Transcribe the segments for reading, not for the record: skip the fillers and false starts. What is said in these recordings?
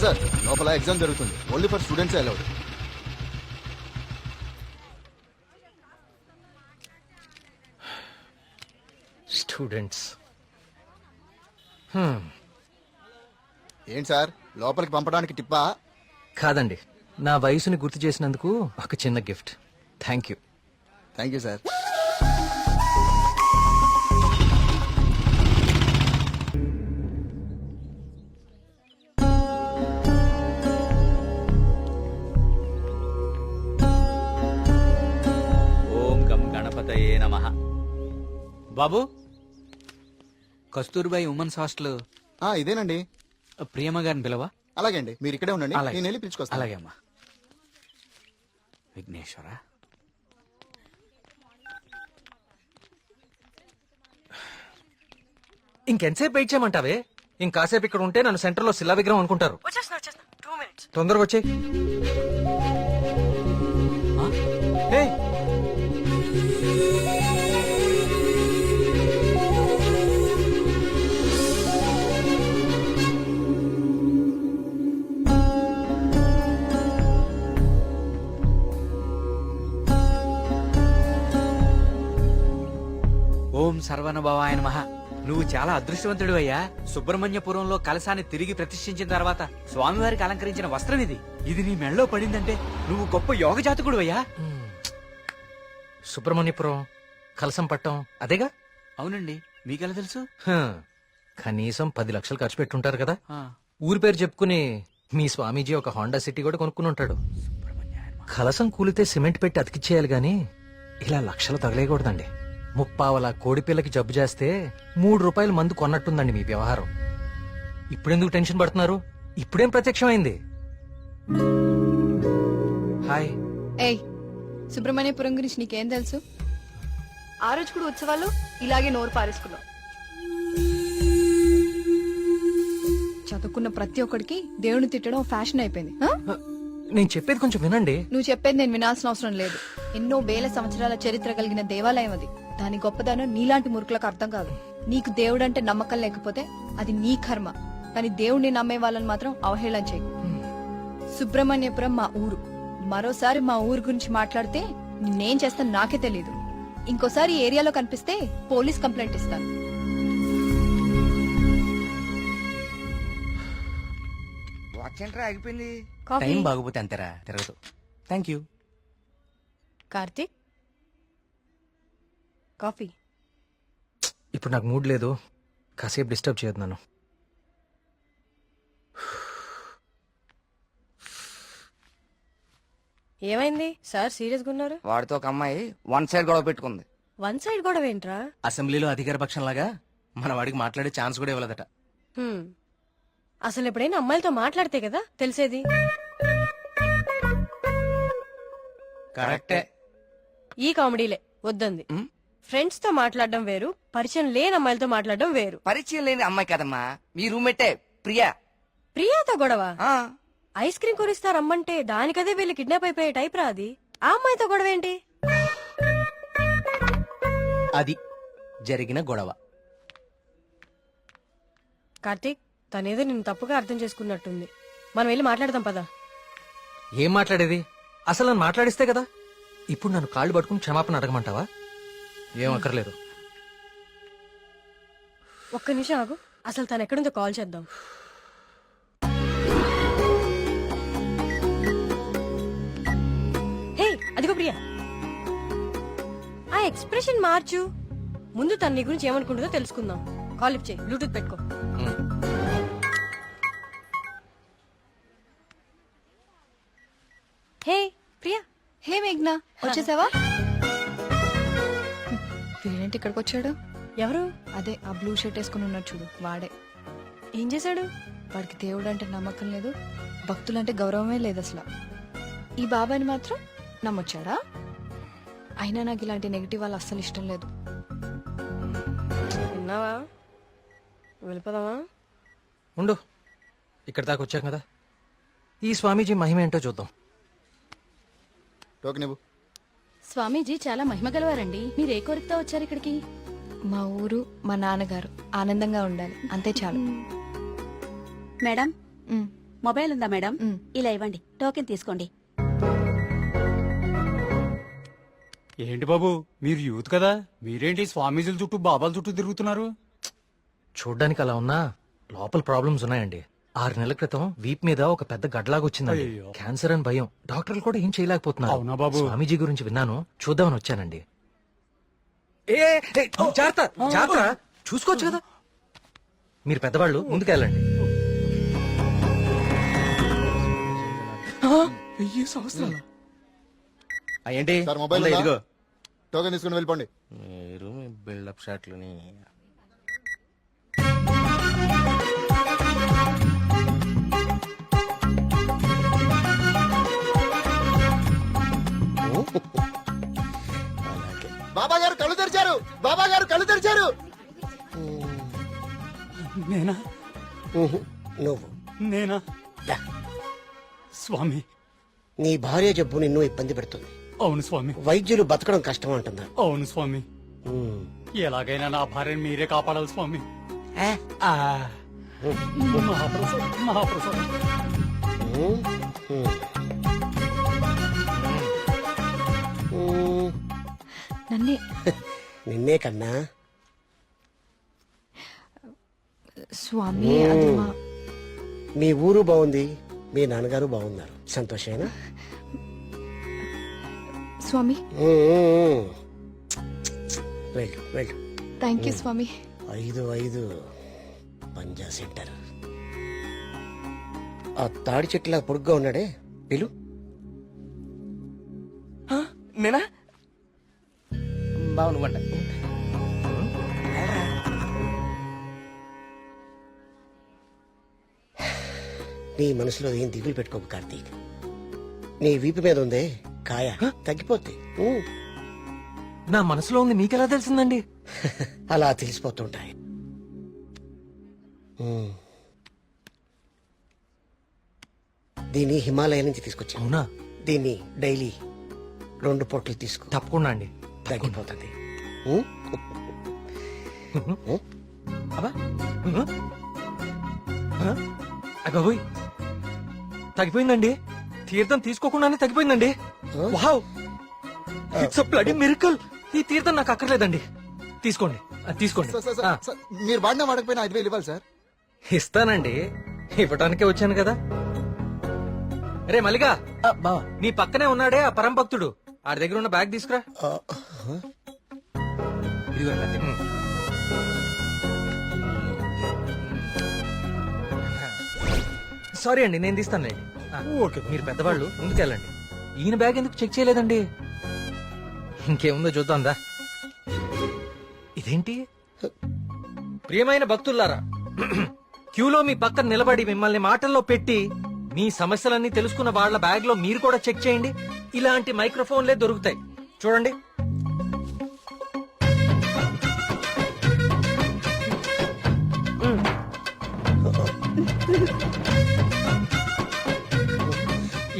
Sir లోపల exam జరుగుతుంది. Only for students allowed. Students ఏంటి సార్ లోపలికి పంపడానికి టిప్పా? కాదండి, నా వయసుని గుర్తు చేసినందుకు ఒక చిన్న gift. Thank you. Thank you sir. ఓం గం గణపతయే నమః. బాబు, కస్తూర్బాయి ఉమెన్స్ హాస్టల్ ఇదేనండి. ప్రియమ్మ గారిని పిలవా? అలాగే అండి, మీరు ఇక్కడే ఉండండి, అలాగే. నేను వెళ్ళి పిలుచుకొస్తాను. అలాగే అమ్మా. విఘ్నేశ్వర, ఇంకెంతసేపు వెయిట్ చేయమంటావే? ఇంకాసేపు ఇక్కడ ఉంటే నన్ను సెంటర్ లో శిలా విగ్రహం అనుకుంటారు. తొందరగా వచ్చే. ఓం సర్వనభవాయ నమః. నువ్వు చాలా అదృష్టవంతుడు అయ్యా. సుబ్రహ్మణ్యపురంలో కలశాన్ని తిరిగి ప్రతిష్ఠించిన తర్వాత స్వామివారికి అలంకరించిన వస్త్రం ఇది. ఇది నీ మెళ్ళలో పడిందంటే నువ్వు గొప్ప యోగ జాతకుడు అయ్యా. సుబ్రహ్మణ్యపురం కలసం పట్టం అదేగా? అవునండి, మీకెలా తెలుసు? కనీసం 10 లక్షలు ఖర్చు పెట్టుంటారు కదా. ఆ, ఊరి పేరు చెప్పుకుని మీ స్వామీజీ ఒక హోండా సిటీ కూడా కొనుక్కుని ఉంటాడు. కలసం కూలితే సిమెంట్ పెట్టి అతికిచ్చేయాలి గాని ఇలా లక్షలు తగలేయకూడదండి. 30 కోడిపిల్లకి జబ్బు చేస్తే 3 రూపాయల మందు కొన్నట్టుందండి మీ వ్యవహారం. ఇప్పుడెందుకు టెన్షన్ పడుతున్నారు? ఇప్పుడేం ప్రత్యక్షమైంది? హాయ్. ఏయ్, సుబ్రహ్మణ్యపురం గురించి నీకేం తెలుసు? ఆ రోజు కూడా ఉత్సవాలు ఇలాగే నోరు పారేసుకున్నావు. చదువుకున్న ప్రతి ఒక్కడికి దేవుని తిట్టడం ఫ్యాషన్ అయిపోయింది. నేను చెప్పేది కొంచెం వినండి. నువ్వు చెప్పేది నేను వినాల్సిన అవసరం లేదు. ఎన్నో వేల సంవత్సరాల చరిత్ర కలిగిన దేవాలయం అది. దాని గొప్పదనం నీలాంటి మురుకులకు అర్థం కాదు. నీకు దేవుడంటే నమ్మకం లేకపోతే అది నీ కర్మ, కానీ దేవుడిని నమ్మే వాళ్ళని మాత్రం అవహేళన చేయి. సుబ్రహ్మణ్యపురం మా ఊరు. మరోసారి మా ఊరు గురించి మాట్లాడితే నేనేం చేస్తాను నాకే తెలీదు. ఇంకోసారి ఈ ఏరియాలో కనిపిస్తే పోలీస్ కంప్లైంట్ ఇస్తాను. ఆగిపోయింది. కాఫీ? టైం బాగోపోతే అంతేరా, తిరగదు. Thank you. కార్తీక్, కాఫీ. ఇప్పుడు నాకు మూడ్ లేదు, కాసేపు డిస్టర్బ్ చేయొద్దు నన్ను. ఏమైంది సార్ సీరియస్ గా ఉన్నారు? వాడితో ఒక అమ్మాయి వన్ సైడ్ గొడవ పెట్టుకుంది. వన్ సైడ్ గొడవ ఏంట్రా? అసెంబ్లీలో అధికార పక్షం లాగా మన వాడికి మాట్లాడే ఛాన్స్ కూడా ఇవ్వలేదట. హ్మ్. అసలు ఎప్పుడైనా అమ్మాయిలతో మాట్లాడితే కదా తెలిసేది. కరెక్టే. ఈ కామెడీలే వద్దంది. ఫ్రెండ్స్ తో మాట్లాడడం వేరు, పరిచయం లేని అమ్మాయిలతో మాట్లాడడం వేరు. పరిచయం లేని అమ్మాయి కదమ్మా, మీ రూమ్మేటే ప్రియా. ప్రియాతో గొడవ? ఆ, ఐస్ క్రీమ్ కొనిస్తా రమ్మంటే దానికదే వీళ్ళు కిడ్నాప్ అయిపోయే టైప్ రా అది. ఆ అమ్మాయితో గొడవ ఏంటి? అది జరిగిన గొడవ. కార్తీక్, తనేదో నిన్ను తప్పుగా అర్థం చేసుకున్నట్టుంది. మనం వెళ్ళి మాట్లాడదాం పదా. ఏం మాట్లాడేది? అసలు నన్ను మాట్లాడిస్తే కదా. ఇప్పుడు నన్ను కాళ్ళు పట్టుకుని క్షమాపణ అడగమంటావా? ఏం అక్కర్లేదు. ఒక్క నిమిషం ఆగు, అసలు తను ఎక్కడుందో కాల్ చేద్దాం. హే, అదిగో ప్రియా. ఆ ఎక్స్ప్రెషన్ మార్చు. ముందు తన నీ గురించి ఏమనుకుంటుందో తెలుసుకుందాం. కాల్ లిఫ్ట్ చేయి, బ్లూటూత్ పెట్టుకో. హే ప్రియా. హే మేఘ్నా, వచ్చేసావా? వీడేంటి ఇక్కడికి వచ్చాడు? ఎవరు? అదే ఆ బ్లూ షర్ట్ వేసుకుని ఉన్నాడు చూడు, వాడే. ఏం చేశాడు? వాడికి దేవుడు అంటే నమ్మకం లేదు, భక్తులంటే గౌరవమే లేదు అసలు. ఈ బాబాని మాత్రం నమ్మొచ్చాడా? అయినా నాకు ఇలాంటి నెగిటివ్ వాళ్ళు అస్సలు ఇష్టం లేదు. విన్నావా? వెళ్ళిపోదామా? ఉండు, ఇక్కడ దాకా వచ్చాం కదా, ఈ స్వామీజీ మహిమ ఏంటో చూద్దాం. టోకెన్ ఇవ్వు. స్వామీజీ చాలా మహిమ గలవారండి. మీరు ఏ కోరికతో వచ్చారు ఇక్కడికి? మా ఊరు, మా నాన్నగారు ఆనందంగా ఉండాలి, అంతే చాలు. మేడం, మొబైల్ ఉందా మేడం మ్. ఇలా ఇవ్వండి టోకెన్ తీసుకోండి. ఏంటి బాబు మీరు యూత్ కదా మీరేంటి స్వామీజీల చుట్టూ బాబాల చుట్టూ తిరుగుతున్నారు? చూడ్డానికి అలా ఉన్నా లోపల ప్రాబ్లమ్స్ ఉన్నాయండి. 6 నెలల క్రితం వీప్ మీద ఒక పెద్ద గడ్లాగా వచ్చిందండి. అయ్యో. క్యాన్సర్ అని భయం. డాక్టర్లు కూడా ఏం చేయలేకపోతున్నారు. అవునా బాబు? స్వామీజీ గురించి విన్నాను, చూద్దామని వచ్చానండి. జాగ్రత్త జాగ్రత్త, చూసుకోవచ్చు కదా. మీరు పెద్దవాళ్ళు, ముందుకెళ్ళండి. ఏంటి సార్ మొబైల్ ఉందా? ఉందా? ఇదిగో టోకెన్ తీసుకుని వెళ్ళిపోండి. మీరు మీ బిల్డప్ షాట్లని బాబా గారు కళ్ళు తెరిచారు, బాబా గారు కళ్ళు తెరిచారు. నేనా నువ్వు నేనా దా. స్వామి నీ భార్య జబ్బు నిన్ను ఇబ్బంది పెడుతుంది. అవును స్వామి, వైద్యులు బతకడం కష్టం అంటున్నారు. అవును స్వామి. ఉమ్. ఎలాగైనా నా భార్యని మీరే కాపాడాలి స్వామి. ఆ, మహాప్రసాదం మహాప్రసాదం. ఉమ్. ఉమ్. ఉమ్. నన్నే నిన్నే కన్నా స్వామి అది మా మీ ఊరు బాగుంది, మీ నాన్నగారు బాగున్నారు. సంతోషేనా? స్వామి. ఉమ్. వెళ్ళు వెళ్ళు. థ్యాంక్ యూ స్వామి. 5 పంజా సెంటర్. ఆ తాడి చెట్టులా పొడుగ్గా ఉన్నాడే, పిలు. నేనా బావు నువ్వంట. నీ మనసులో ఏం దిగులు పెట్టుకోకు కార్తీక్. నీ వీపు మీద ఉందే కాయ తగ్గిపోద్ది. నా మనసులో ఉంది మీకెలా తెలిసిందండి? అలా తెలిసిపోతుంటాయి. ఉమ్. దీన్ని హిమాలయ నుంచి తీసుకొచ్చా. అవునా? దీన్ని డైలీ 2 పొట్లు తీసుకో, తప్పకుండా అండి. తగ్గిపోతుంది. ఉమ్. ఉమ్. అబ్బా అబ్బాబోయ్, తగ్గిపోయిందండి. తీర్థం తీసుకోకుండానే తగ్గిపోయిందండి. Wow, it's a bloody miracle. ఈ తీర్థం నాకు అక్కర్లేదండి. తీసుకోండి, అది తీసుకోండి. సార్, సార్, ఆ, సార్, సార్, మీరు వాడినా వాడకపోయినా 5,000 ఇవ్వాలి సార్. ఇస్తానండి, ఇవ్వటానికే వచ్చాను కదా. రే మల్లిగా, నీ పక్కనే ఉన్నాడే ఆ పరం భక్తుడు, ఆడి దగ్గర ఉన్న బ్యాగ్ తీసుకురా. ఆ, ఇదిగో రండి. సారీ అండి, నేను తీస్తానులేండి. ఓకే. మీరు పెద్దవాళ్ళు, ముందుకెళ్ళండి. ఈయన బ్యాగ్ ఎందుకు చెక్ చేయలేదండి? ఇంకేముందో చూద్దాందా. ఇదేంటి? ప్రియమైన భక్తులారా, క్యూలో మీ పక్కన నిలబడి మిమ్మల్ని మాటల్లో పెట్టి మీ సమస్యలన్నీ తెలుసుకున్న వాళ్ళ బ్యాగ్ లో మీరు కూడా చెక్ చేయండి. ఇలాంటి మైక్రోఫోన్లే దొరుకుతాయి, చూడండి.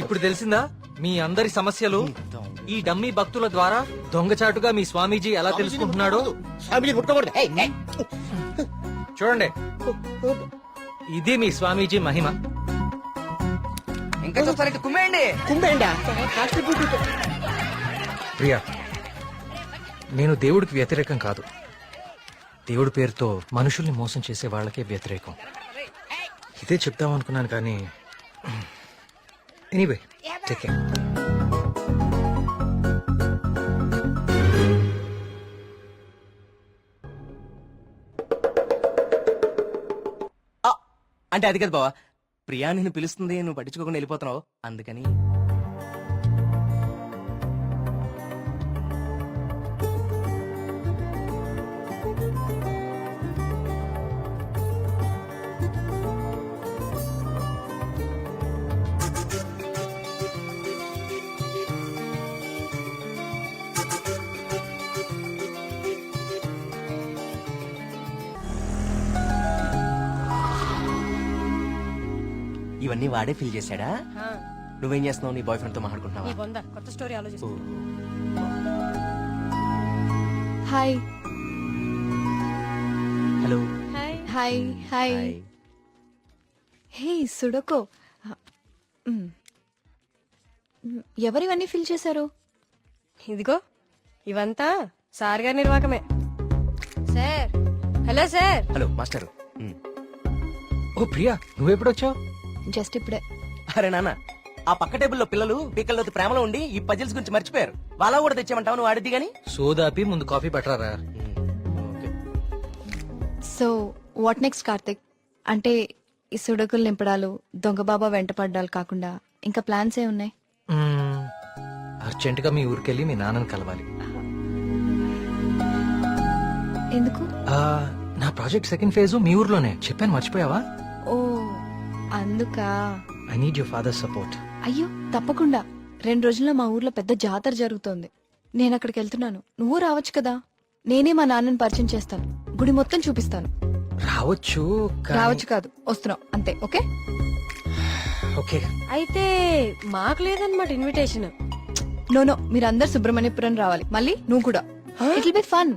ఇప్పుడు తెలిసిందా మీ అందరి సమస్యలు? ఈ డమ్మీ భక్తుల ద్వారా దొంగచాటుగా మీ స్వామీజీ ఎలా తెలుసుకుంటున్నాడో స్వామిజీ ముట్టుకోకూడదు. ఏయ్, ఏయ్. చూడండి. ఇది మీ స్వామీజీ మహిమ. ఇంకా చూస్తారంటే కుమ్మేయండి. కుంభేండా? Costly food. ప్రియా, నేను దేవుడికి వ్యతిరేకం కాదు. దేవుడి పేరుతో మనుషుల్ని మోసం చేసే వాళ్ళకే వ్యతిరేకం. ఇదే చెప్దాం అనుకున్నాను కానీ ఎనీవే, టేక్ కేర్. అంటే అది కదా బావా, ప్రియా నిన్ను పిలుస్తుంది, నువ్వు పట్టించుకోకుండా వెళ్ళిపోతున్నావు, అందుకని. ఇవన్నీ వాడే ఫిల్ చేశాడా? ఆ, నువ్వేం చేస్తున్నావు? నీ బాయ్ ఫ్రెండ్ తో నీ మాట్లాడుకుంటున్నావా? బొంద కొత్త స్టోరీ ఆలోచిస్తు. Hi hello. Hi. Hi hi. Hey సుడకో, ఎవరివన్నీ ఫిల్ చేశారు? ఇదిగో ఇవంతా సార్ గారి నిర్వాకమే. Sir, hello sir. Hello master. ఓ ప్రియా, నువ్వెప్పుడొచ్చావు? జస్ట్ ఇప్పుడే. అరే నాన్న, ఆ పక్క టేబుల్లో పిల్లలు పీకల్లోతి ప్రేమలో ఉండి ఈ పజిల్స్ గురించి మర్చిపోయారు. వాళ్ళ కూడా తెచ్చామంటావు, నువ్వు ఆడిద్ది గాని. సోదాపి ముందు కాఫీ పట్టరారా. So what next Karthik? అంటే ఈ సుడకులు నింపడాలు, దొంగ బాబా వెంట పడ్డాలు కాకుండా ఇంకా ప్లాన్స్ ఏ ఉన్నాయి? అర్జెంట్ గా మీ ఊరికెళ్ళి మీ నాన్నని కలవాలి. ఎందుకు? ఆ, నా ప్రాజెక్ట్ సెకండ్ ఫేజ్ మీ ఊర్లోనే, చెప్పాను మర్చిపోయావా? ఓ అందుకా. I need your father support. అయ్యో తప్పకుండా. 2 రోజుల్లో మా ఊర్లో పెద్ద జాతర జరుగుతోంది. నేను అక్కడికి వెళ్తున్నాను. నువ్వు రావచ్చు కదా. నేనే మా నాన్నని పరిచయం చేస్తాను. గుడి మొత్తం చూపిస్తాను. రావచ్చు రావచ్చు కాదు, వస్తున్నావు అంతే. Okay okay. అయితే మాకు లేదన్నమాట ఇన్విటేషన్. నో, మీరందరు సుబ్రహ్మణ్యపురం రావాలి. మళ్ళీ నువ్వు కూడా. It will be fun.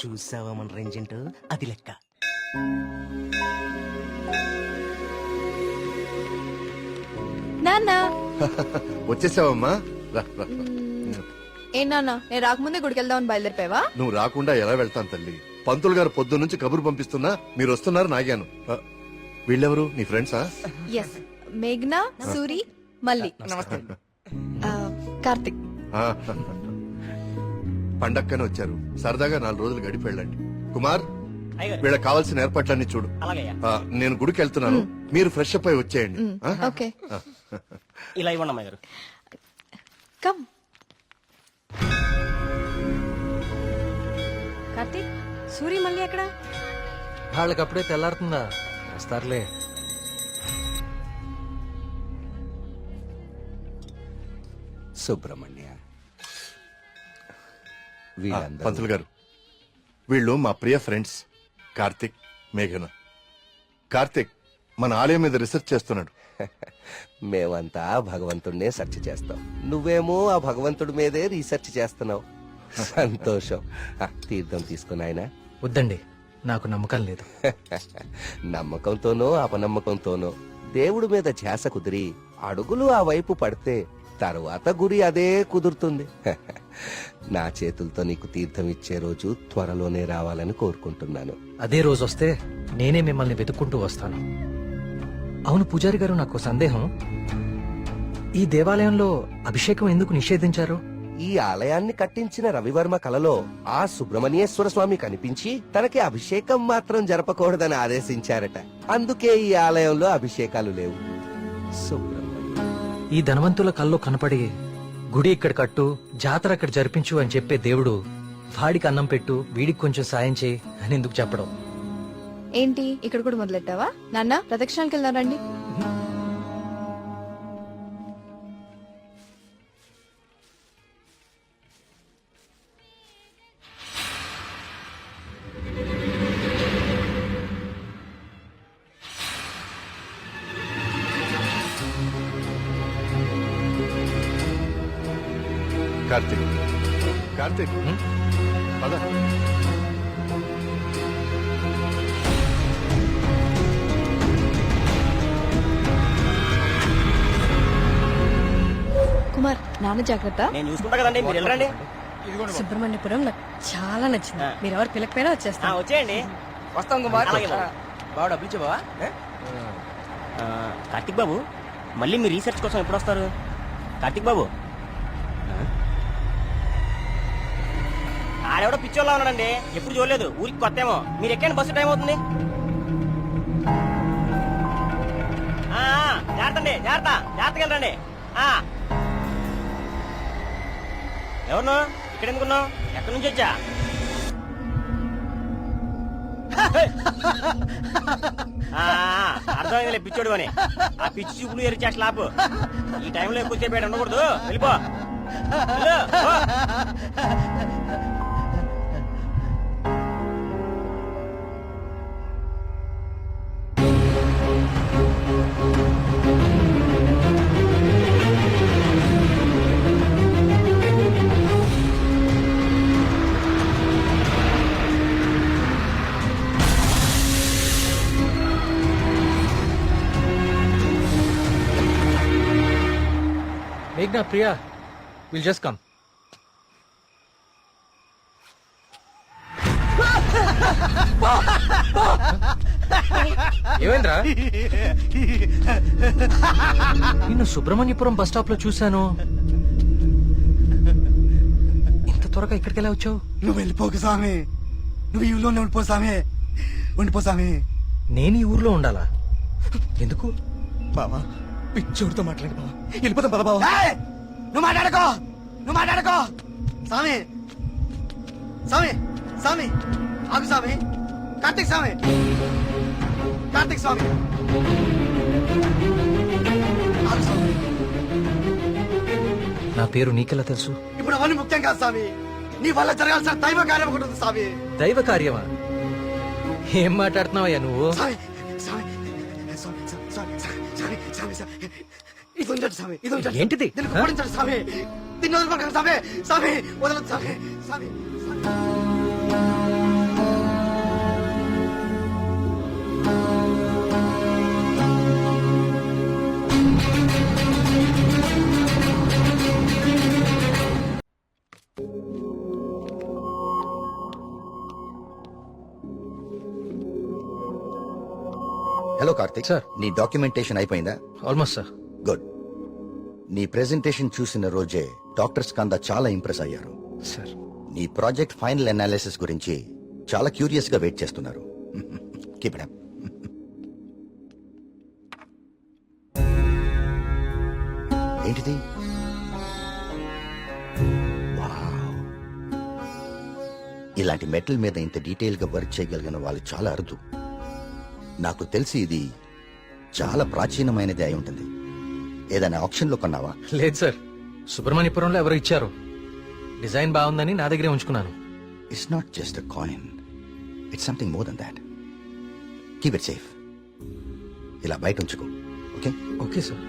చూసావా మన రేంజ్ ఏంటో, అది లెక్క. నాన్న. వచ్చేసావమ్మా, రా, రా. ఏ నాన్న, నేను రాకముందే గుడికి వెళ్దామని బయలుదేరిపోయావా? నువ్వు రాకుండా ఎలా వెళ్తాను తల్లి? పంతులు గారు పొద్దు నుంచి కబురు పంపిస్తున్నా మీరు వస్తున్నారు నాగాను. వీళ్ళెవరు నీ ఫ్రెండ్సా? ఎస్, మేఘ్నా, సూరి, మల్లి. ఆ, కార్తిక్. పండక్కనే వచ్చారు, సరదాగా 4 రోజులు గడిపి వెళ్ళండి. కుమార్, వీళ్ళకి కావాల్సిన ఏర్పాట్లన్నీ చూడు. నేను గుడికి వెళ్తున్నాను, మీరు ఫ్రెష్ అప్ అయి వచ్చేయండి. ఓకే, ఇలా ఇవ్వండి అమ్మాయి గారు. కమ్. కార్తీక్, సూరి మళ్ళీ ఎక్కడ? వాళ్ళకి అప్పుడే తెల్లారుతుందా? వస్తారులే. సుబ్రహ్మణ్య, పంతులు గారు, వీళ్ళు మా ప్రియ ఫ్రెండ్స్ కార్తిక్, మేఘన. కార్తిక్ మన ఆలయం మీద రీసెర్చ్ చేస్తున్నాడు. మేమంతా భగవంతుడినే సెర్చ్ చేస్తాం, నువ్వేమో ఆ భగవంతుడి మీదే రీసెర్చ్ చేస్తున్నావు. సంతోషం. తీర్థం తీసుకుని ఆయన. వద్దండి, నాకు నమ్మకం లేదు. నమ్మకంతోనో అపనమ్మకంతోనో దేవుడి మీద ధ్యాస కుదిరి అడుగులు ఆ వైపు పడితే తరువాత గురి అదే కుదురుతుంది. నా చేతులతో నీకు తీర్థం ఇచ్చే రోజు త్వరలోనే రావాలని కోరుకుంటున్నాను. అదే రోజు వస్తే నేనే మిమ్మల్ని వెతుక్కుంటూ వస్తాను. అవును పూజారి గారు, నాకు సందేహం. ఈ దేవాలయంలో అభిషేకం ఎందుకు నిషేధించారు? ఈ ఆలయాన్ని కట్టించిన రవివర్మ కలలో ఆ సుబ్రహ్మణ్యేశ్వర స్వామి కనిపించి తనకి అభిషేకం మాత్రం జరపకూడదని ఆదేశించారట. అందుకే ఈ ఆలయంలో అభిషేకాలు లేవు. సుబ్రహ్మణ్య, ఈ ధనవంతుల కల్లో కనపడి గుడి ఇక్కడ కట్టు, జాతర అక్కడ జరిపించు అని చెప్పే దేవుడు వాడికి అన్నం పెట్టు, వీడికి కొంచెం సాయం చేయి అని ఎందుకు చెప్పడం? ఏంటి ఇక్కడ కూడా మొదలెట్టావా? నాన్న, ప్రదక్షిణాలకు వెళ్దాం రండి. కార్తిక్, కార్తిక్, పద. కుమార్, నాన్న జాగ్రత్త. నేను చూసుకుంటా కదండి, మీరు వెళ్ళండి. సుబ్రహ్మణ్యపురం నాకు చాలా నచ్చింది. మీరు ఎవరు పిల్లకపోయినా వచ్చేస్తా. వచ్చేయండి. వస్తాం కుమార్. బాబు డబ్బులు ఇచ్చే బావా. కార్తిక్ బాబు, మళ్ళీ మీ రీసెర్చ్ కోసం ఎప్పుడు వస్తారు? కార్తిక్ బాబు, ఆడెవడో పిచ్చోళ్ళ ఉన్నాడండి, ఎప్పుడు చూడలేదు, ఊరికి కొత్త ఏమో. మీరు ఎక్కండి, బస్సు టైం అవుతుంది. జాగ్రత్త అండి, జాగ్రత్త, జాగ్రత్తగా రండి. ఎవరు ఇక్కడ ఎందుకున్నావు? ఎక్కడి నుంచి వచ్చా? అర్థమైందిలే పిచ్చోడు అని. ఆ పిచ్చి చూపులు ఎరిచేట్ల లాపు. ఈ టైంలో ఎక్కువసేపు ఉండకూడదు, వెళ్ళిపో. మేఘ్నా ప్రియా విల్ జస్ట్ కమ్. ఏమైందిరా? నిన్ను సుబ్రహ్మణ్యపురం బస్ స్టాప్ లో చూశాను. ఇంత త్వరగా ఇక్కడికి ఎలా వచ్చావు? నువ్వు వెళ్ళిపోకు స్వామి, నువ్వు ఈ ఊళ్ళోనే ఉండిపో స్వామి, ఉండిపో స్వామి. నేను ఈ ఊర్లో ఉండాలా? ఎందుకు? బావా పిచ్చోడితో మాట్లాడి బావా, వెళ్ళిపోతాం పద బావా. నువ్వు మాట్లాడుకో, నువ్వు మాట్లాడుకో. స్వామి స్వామి స్వామి ఆగు స్వామి. కార్తీక్ స్వామి, కార్తీక్ స్వామి ఆగు స్వామి. నా పేరు నీకెలా తెలుసు? ఇప్పుడు అవన్నీ ముఖ్యం కాదు స్వామి, నీ వల్ల జరగాల్సిన దైవ కార్యం ఒకటి ఉంది స్వామి. దైవ కార్యమా? ఏం మాట్లాడుతున్నావయ్యా నువ్వు? స్వామి స్వామి స్వామి స్వామి స్వామి స్వామి స్వామి ఇది ఉంచండి స్వామి, ఇది ఉంచండి. ఏంటిది? దీనికి పొడించండి స్వామి, దీన్ని వదలకండి స్వామి, స్వామి వదలదు స్వామి, స్వామి హలో కార్తిక్ సార్. నీ డాక్యుమెంటేషన్ అయిపోయిందా? Almost sir. గుడ్. నీ ప్రెజెంటేషన్ చూసిన రోజే డాక్టర్స్ కందా చాలా ఇంప్రెస్ అయ్యారు. సార్ నీ ప్రాజెక్ట్ ఫైనల్ అనాలిసిస్ గురించి చాలా క్యూరియస్ గా వెయిట్ చేస్తున్నారు. Keep it up. ఏంటిది? వావ్. ఇలాంటి మెటల్ మీద ఇంత డీటెయిల్ గా వర్క్ చేయగలిగిన వాళ్ళు చాలా అరుదు. నాకు తెలిసి ఇది చాలా ప్రాచీనమైనది అయి ఉంటుంది. ఏదైనా ఆప్షన్ లో కొన్నావా? లేదు సార్, సుబ్రహ్మణ్యపురంలో ఎవరు ఇచ్చారు. డిజైన్ బాగుందని నా దగ్గరే ఉంచుకున్నాను. It's not just a coin, it's something more than that. Keep it safe. ఇలా బయట ఉంచుకో. ఓకే? Okay sir.